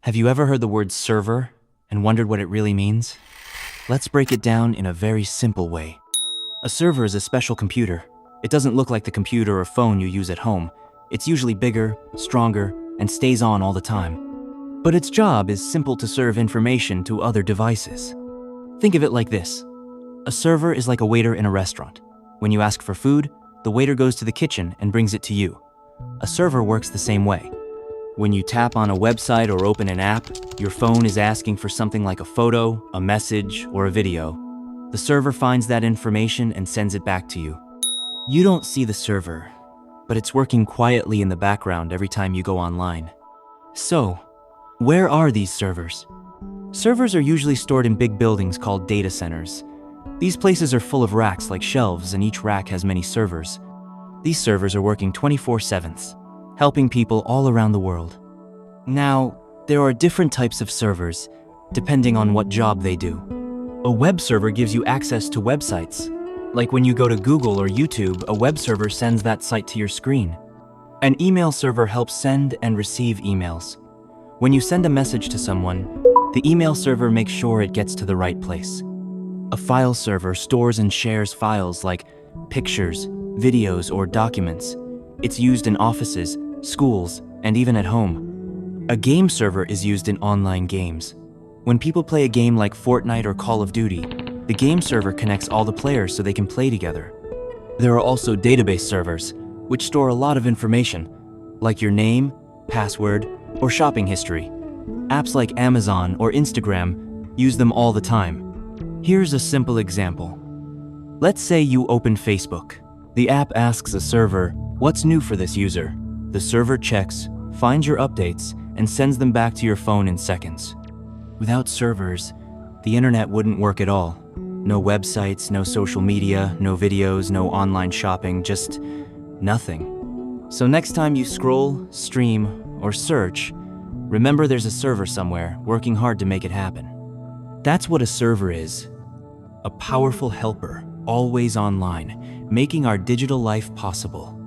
Have you ever heard the word server and wondered what it really means? Let's break it down in a very simple way. A server is a special computer. It doesn't look like the computer or phone you use at home. It's usually bigger, stronger, and stays on all the time. But its job is simple: to serve information to other devices. Think of it like this. A server is like a waiter in a restaurant. When you ask for food, the waiter goes to the kitchen and brings it to you. A server works the same way. When you tap on a website or open an app, your phone is asking for something like a photo, a message, or a video. The server finds that information and sends it back to you. You don't see the server, but it's working quietly in the background every time you go online. So, where are these servers? Servers are usually stored in big buildings called data centers. These places are full of racks like shelves, and each rack has many servers. These servers are working 24/7, helping people all around the world. Now, there are different types of servers, depending on what job they do. A web server gives you access to websites. Like when you go to Google or YouTube, a web server sends that site to your screen. An email server helps send and receive emails. When you send a message to someone, the email server makes sure it gets to the right place. A file server stores and shares files like pictures, videos, or documents. It's used in offices, schools, and even at home. A game server is used in online games. When people play a game like Fortnite or Call of Duty, the game server connects all the players so they can play together. There are also database servers, which store a lot of information, like your name, password, or shopping history. Apps like Amazon or Instagram use them all the time. Here's a simple example. Let's say you open Facebook. The app asks a server, "What's new for this user?" The server checks, finds your updates, and sends them back to your phone in seconds. Without servers, the internet wouldn't work at all. No websites, no social media, no videos, no online shopping, just nothing. So next time you scroll, stream, or search, remember there's a server somewhere working hard to make it happen. That's what a server is. A powerful helper, always online, making our digital life possible.